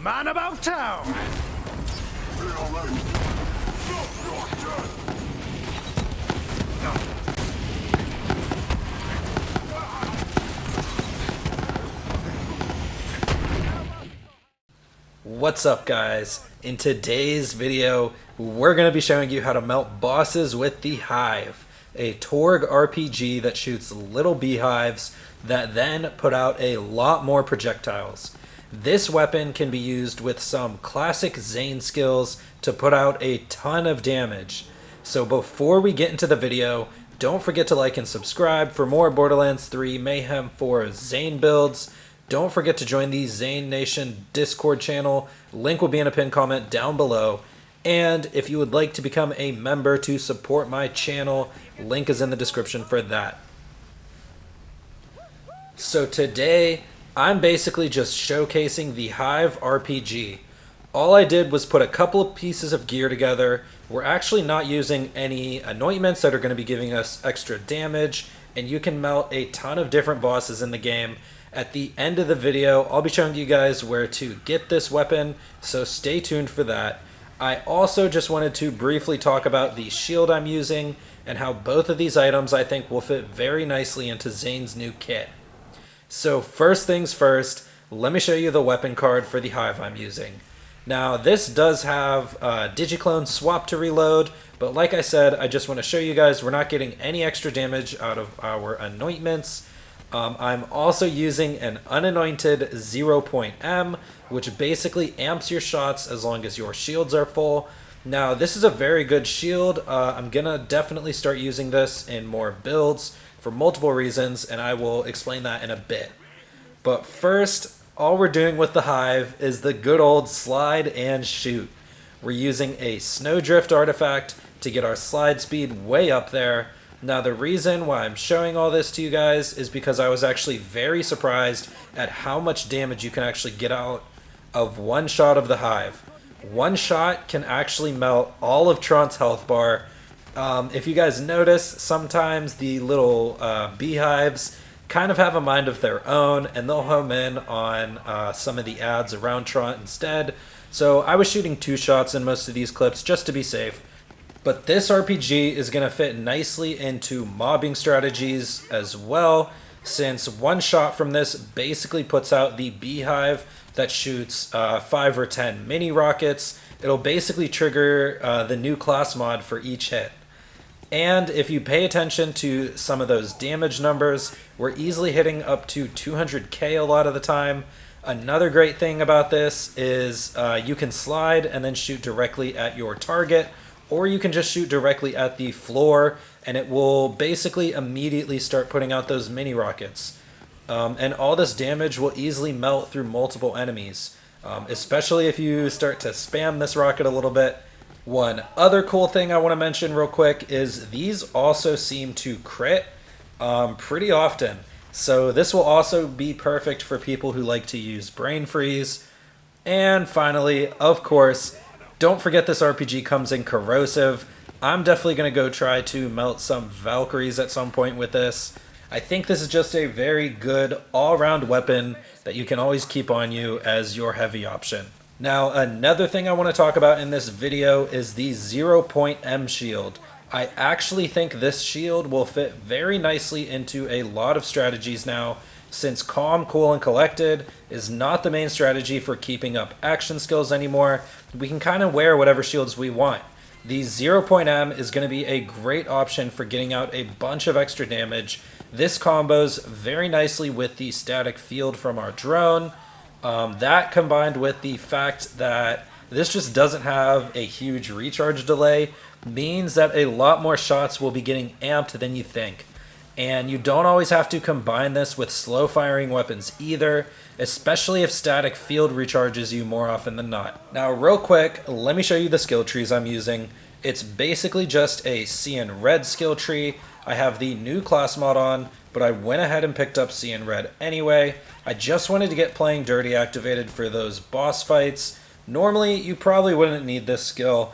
man about town! What's up, guys? In today's video, we're going to be showing you how to melt bosses with the Hive, a Torg RPG that shoots little beehives that then put out a lot more projectiles. This weapon can be used with some classic Zane skills to put out a ton of damage. So before we get into the video, don't forget to like and subscribe for more Borderlands 3 Mayhem 4 Zane builds. Don't forget to join the Zane Nation Discord channel. Link will be in a pinned comment down below. And if you would like to become a member to support my channel, link is in the description for that. So today, I'm basically just showcasing the Hive RPG. All I did was put a couple of pieces of gear together. We're actually not using any anointments that are going to be giving us extra damage, and you can melt a ton of different bosses in the game. At the end of the video, I'll be showing you guys where to get this weapon, so stay tuned for that. I also just wanted to briefly talk about the shield I'm using and how both of these items I think will fit very nicely into Zane's new kit. So first things first, let me show you the weapon card for the Hive I'm using. Now this does have digiclone swap to reload, but like I said, I just want to show you guys we're not getting any extra damage out of our anointments. I'm also using an unanointed 0.M, which basically amps your shots as long as your shields are full. Now this is a very good shield. I'm gonna definitely start using this in more builds for multiple reasons, and I will explain that in a bit. But first, all we're doing with the Hive is the good old slide and shoot. We're using a snowdrift artifact to get our slide speed way up there. Now the reason why I'm showing all this to you guys is because I was actually very surprised at how much damage you can actually get out of one shot of the Hive. One shot can actually melt all of Tron's health bar. If you guys notice, sometimes the little beehives kind of have a mind of their own, and they'll home in on some of the ads around Tron instead. So I was shooting 2 shots in most of these clips just to be safe. But this RPG is going to fit nicely into mobbing strategies as well, since one shot from this basically puts out the beehive that shoots 5 or 10 mini rockets. It'll basically trigger the new class mod for each hit. And if you pay attention to some of those damage numbers, we're easily hitting up to 200k a lot of the time. Another great thing about this is you can slide and then shoot directly at your target, or you can just shoot directly at the floor and it will basically immediately start putting out those mini rockets. And all this damage will easily melt through multiple enemies, especially if you start to spam this rocket a little bit. One other cool thing I want to mention real quick is these also seem to crit pretty often. So this will also be perfect for people who like to use brain freeze. And finally, of course, don't forget this RPG comes in corrosive. I'm definitely going to go try to melt some Valkyries at some point with this. I think this is just a very good all-around weapon that you can always keep on you as your heavy option. Now, another thing I want to talk about in this video is the 0.M shield. I actually think this shield will fit very nicely into a lot of strategies now, since Calm, Cool, and Collected is not the main strategy for keeping up action skills anymore. We can kind of wear whatever shields we want. The 0.M is going to be a great option for getting out a bunch of extra damage. This combos very nicely with the static field from our drone. That combined with the fact that this just doesn't have a huge recharge delay means that a lot more shots will be getting amped than you think. And you don't always have to combine this with slow firing weapons either, especially if static field recharges you more often than not. Now real quick, let me show you the skill trees I'm using. It's basically just a seein red skill tree. I have the new class mod on, but I went ahead and picked up seein red anyway. I just wanted to get playing dirty activated for those boss fights. Normally you probably wouldn't need this skill.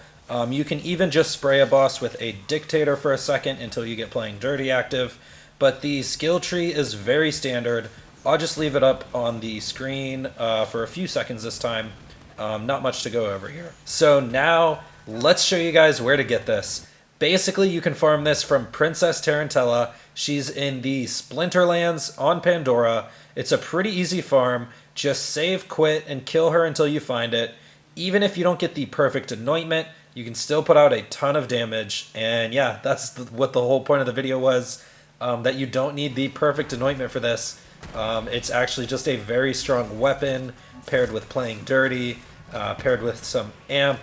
You can even just spray a boss with a dictator for a second until you get playing dirty active. But the skill tree is very standard. I'll just leave it up on the screen for a few seconds this time. Not much to go over here. So now let's show you guys where to get this. Basically, you can farm this from Princess Tarantella. She's in the Splinterlands on Pandora. It's a pretty easy farm. Just save, quit, and kill her until you find it. Even if you don't get the perfect anointment, you can still put out a ton of damage. And yeah, that's what the whole point of the video was, that you don't need the perfect anointment for this. It's actually just a very strong weapon paired with playing dirty, paired with some amp.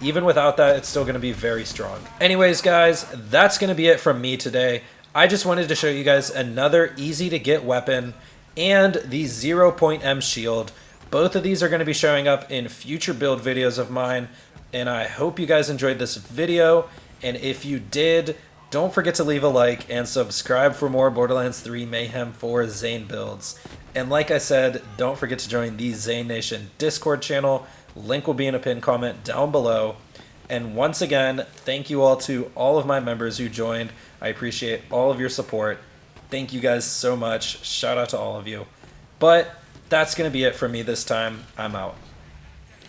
Even without that, it's still going to be very strong. Anyways, guys, that's going to be it from me today. I just wanted to show you guys another easy to get weapon and the 0.M shield. Both of these are going to be showing up in future build videos of mine, and I hope you guys enjoyed this video. And if you did, don't forget to leave a like and subscribe for more Borderlands 3 Mayhem 4 Zane builds. And like I said, don't forget to join the Zane Nation Discord channel. Link will be in a pinned comment down below. And once again, thank you all to all of my members who joined. I appreciate all of your support. Thank you guys so much. Shout out to all of you. But that's going to be it for me this time. I'm out.